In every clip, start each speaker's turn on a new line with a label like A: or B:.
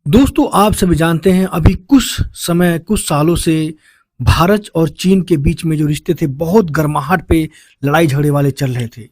A: दोस्तों आप सभी जानते हैं अभी कुछ सालों से भारत और चीन के बीच में जो रिश्ते थे बहुत गर्माहट पे लड़ाई झगड़े वाले चल रहे थे।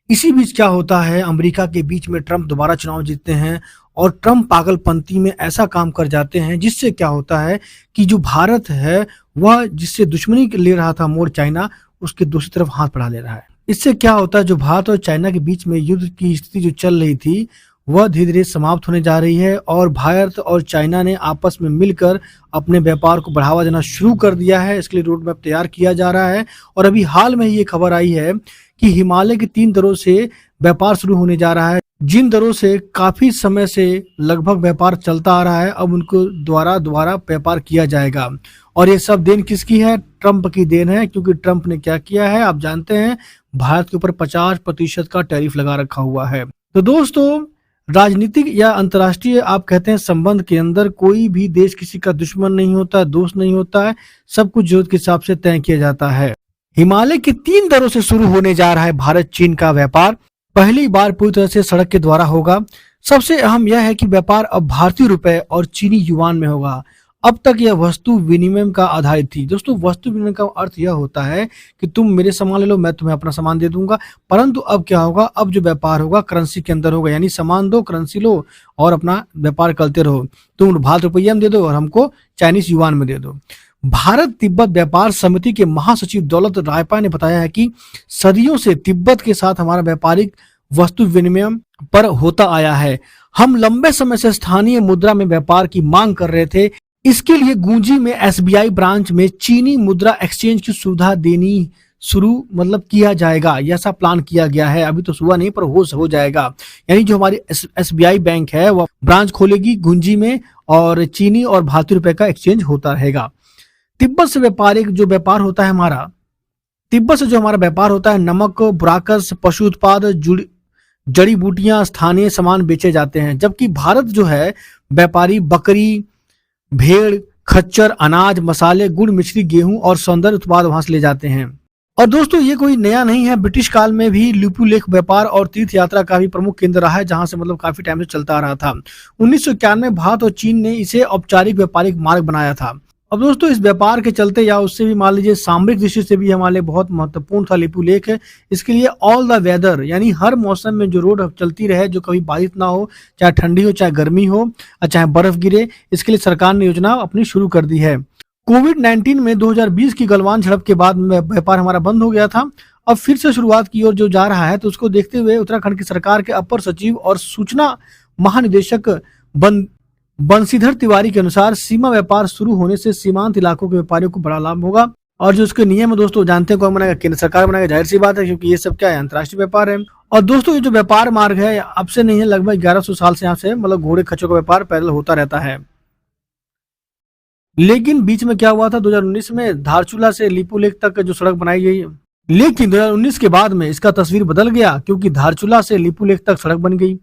A: इसी बीच क्या होता है, अमेरिका के बीच में ट्रंप दोबारा चुनाव जीतते हैं और ट्रंप पागलपंती में ऐसा काम कर जाते हैं जिससे क्या होता है कि जो भारत है वह जिससे दुश्मनी ले रहा था मोड़ चाइना, उसके दूसरी तरफ हाथ बढ़ा ले रहा है। इससे क्या होता है, जो भारत और चाइना के बीच में युद्ध की स्थिति जो चल रही थी वह धीरे धीरे समाप्त होने जा रही है और भारत और चाइना ने आपस में मिलकर अपने व्यापार को बढ़ावा देना शुरू कर दिया है। इसके लिए रोड मैप तैयार किया जा रहा है और अभी हाल में ही ये खबर आई है कि हिमालय की 3 दरों से व्यापार शुरू होने जा रहा है, जिन दरों से काफी समय से लगभग व्यापार चलता आ रहा है, अब उनको दोबारा व्यापार किया जाएगा। और ये सब देन किसकी है? ट्रंप की देन है, क्योंकि ट्रंप ने क्या किया है आप जानते हैं, भारत के ऊपर 50% का टैरिफ लगा रखा हुआ है। तो दोस्तों, राजनीतिक या अंतर्राष्ट्रीय आप कहते हैं संबंध के अंदर कोई भी देश किसी का दुश्मन नहीं होता, दोस्त नहीं होता है, सब कुछ जरूरत के हिसाब से तय किया जाता है। हिमालय की 3 दरों से शुरू होने जा रहा है भारत चीन का व्यापार। पहली बार पूरी तरह से सड़क के द्वारा होगा। सबसे अहम यह है कि व्यापार अब भारतीय रुपए और चीनी युआन में होगा। अब तक यह वस्तु विनिमय का आधारित थी। दोस्तों, वस्तु विनिमय का अर्थ यह होता है कि तुम मेरे सामान ले लो, मैं तुम्हें अपना सामान दे दूंगा। परंतु अब क्या होगा, अब जो व्यापार होगा करेंसी के अंदर होगा, यानी सामान दो, करेंसी लो और अपना व्यापार करते रहो। तुम भारत रुपया में दे दो और हमको चाइनीज युआन में दे दो। भारत तिब्बत व्यापार समिति के महासचिव दौलत रायपा ने बताया है कि सदियों से तिब्बत के साथ हमारा व्यापारिक वस्तु विनिमय पर होता आया है। हम लंबे समय से स्थानीय मुद्रा में व्यापार की मांग कर रहे थे। इसके लिए गूंजी में एसबीआई ब्रांच में चीनी मुद्रा एक्सचेंज की सुविधा देनी शुरू किया जाएगा, ऐसा प्लान किया गया है। अभी तो हुआ नहीं पर हो जाएगा। यानी जो हमारी एसबीआई बैंक है वह ब्रांच खोलेगी गूंजी में और चीनी और भारतीय रुपए का एक्सचेंज होता रहेगा। तिब्बत से व्यापार होता है हमारा, तिब्बत से जो हमारा व्यापार होता है, नमक, बुराकस, पशु उत्पाद, जड़ी बूटियां, स्थानीय सामान बेचे जाते हैं। जबकि भारत जो है व्यापारी बकरी, भेड़, खच्चर, अनाज, मसाले, गुड़, मिश्री, गेहूं और सौंदर्य उत्पाद वहां से ले जाते हैं। और दोस्तों, ये कोई नया नहीं है। ब्रिटिश काल में भी लिपुलेख व्यापार और तीर्थ यात्रा का भी प्रमुख केंद्र रहा है, जहां से काफी टाइम से चलता आ रहा था। 1991 में भारत और चीन ने इसे औपचारिक व्यापारिक मार्ग बनाया था। अब दोस्तों, इस व्यापार के चलते या उससे भी मान लीजिए सामरिक दृष्टि से भी हमारे लिए बहुत महत्वपूर्ण था लिपुलेख। इसके लिए ऑल द वेदर यानी हर मौसम में जो रोड चलती रहे, जो कभी बारिश ना हो, चाहे ठंडी हो, चाहे गर्मी हो, चाहे बर्फ गिरे, इसके लिए सरकार ने योजना अपनी शुरू कर दी है। कोविड-19 में 2020 की गलवान झड़प के बाद व्यापार हमारा बंद हो गया था। अब फिर से शुरुआत की ओर जो जा रहा है, तो उसको देखते हुए उत्तराखंड की सरकार के अपर सचिव और सूचना महानिदेशक बंशीधर तिवारी के अनुसार सीमा व्यापार शुरू होने से सीमांत इलाकों के व्यापारियों को बड़ा लाभ होगा। और जो उसके नियम है दोस्तों जानते हैं कौन बनाएगा? केंद्र सरकार बनाएगा। जाहिर सी बात है, क्योंकि ये सब क्या है, अंतर्राष्ट्रीय व्यापार है। और दोस्तों, ये जो व्यापार मार्ग है अब से नहीं है, लगभग 1100 साल से यहाँ से घोड़े खच्चरों का व्यापार पैदल होता रहता है। लेकिन बीच में क्या हुआ था, 2019 में धारचूला से लिपुलेख तक जो सड़क बनाई गई, लेकिन 2019 के बाद में इसका तस्वीर बदल गया, क्योंकि धारचूला से लिपुलेख तक सड़क बन गई।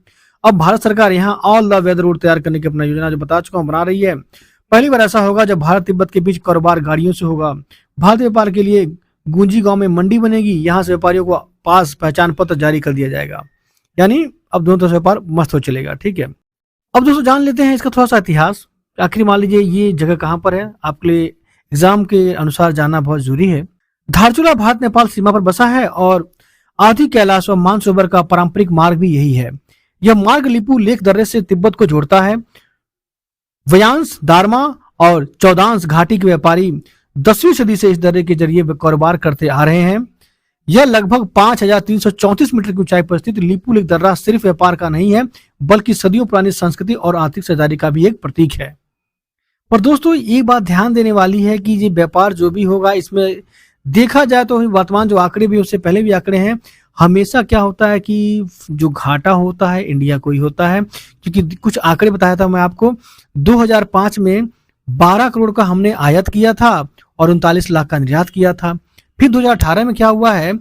A: अब भारत सरकार यहाँ ऑल द वेदर रोड तैयार करने की अपना योजना जो बता चुका हूँ बना रही है। पहली बार ऐसा होगा जब भारत तिब्बत के बीच कारोबार गाड़ियों से होगा। भारतीय व्यापार के लिए गूंजी गांव में मंडी बनेगी, यहाँ से व्यापारियों को पास पहचान पत्र जारी कर दिया जाएगा। यानी अब दोनों तरफ से व्यापार मस्त हो चलेगा। ठीक है, अब दोस्तों जान लेते हैं इसका थोड़ा सा इतिहास। आखिर मान लीजिए ये जगह कहाँ पर है, आपके लिए एग्जाम के अनुसार जानना बहुत जरूरी है। धारचूला भारत नेपाल सीमा पर बसा है और आदि कैलाश व मानसरोवर का पारंपरिक मार्ग भी यही है। यह मार्ग लिपु लेख दर्रे से तिब्बत को जोड़ता है। वयांश, दारमा और चौदांश घाटी के व्यापारी 10वीं सदी से इस दर्रे के जरिए कारोबार करते आ रहे हैं। यह लगभग 5334 मीटर की ऊंचाई पर स्थित लिपुलेख दर्रा सिर्फ व्यापार का नहीं है, बल्कि सदियों पुरानी संस्कृति और आर्थिक साझेदारी का भी एक प्रतीक है। पर दोस्तों, ये बात ध्यान देने वाली है कि ये व्यापार जो भी होगा, इसमें देखा जाए तो वर्तमान जो आंकड़े भी उससे पहले भी आंकड़े हैं, हमेशा क्या होता है कि जो घाटा होता है इंडिया को ही होता है। क्योंकि कुछ आंकड़े बताया था मैं आपको, 2005 में 12 करोड़ का हमने आयात किया था और 39 लाख का निर्यात किया था। फिर 2018 में क्या हुआ है,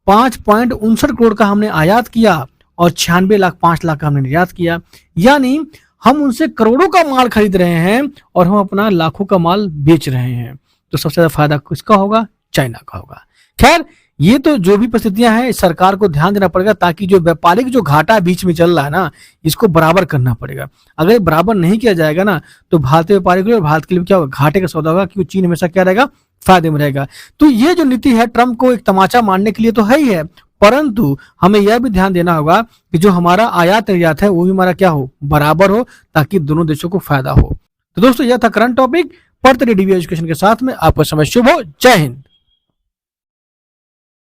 A: 5.59 करोड़ का हमने आयात किया और 96 लाख का हमने निर्यात किया। यानी हम उनसे करोड़ों का माल खरीद रहे हैं और हम अपना लाखों का माल बेच रहे हैं। तो सबसे ज्यादा फायदा किसका होगा? चाइना का होगा। खैर, ये तो जो भी परिस्थितियां हैं सरकार को ध्यान देना पड़ेगा, ताकि जो व्यापारिक जो घाटा बीच में चल रहा है ना, इसको बराबर करना पड़ेगा। अगर बराबर नहीं किया जाएगा ना, तो भारतीय व्यापारी के लिए और भारत के लिए क्या होगा, घाटे का सौदा होगा, क्योंकि चीन हमेशा क्या रहेगा, फायदे में रहेगा। तो ये जो नीति है ट्रंप को एक तमाचा मारने के लिए तो है ही है, परंतु हमें यह भी ध्यान देना होगा कि जो हमारा आयात निर्यात है वो भी हमारा क्या हो, बराबर हो, ताकि दोनों देशों को फायदा हो। तो दोस्तों यह था करंट टॉपिक। पढ़ते रहिए DV एजुकेशन के साथ में। आपका समय शुभ हो। जय हिंद।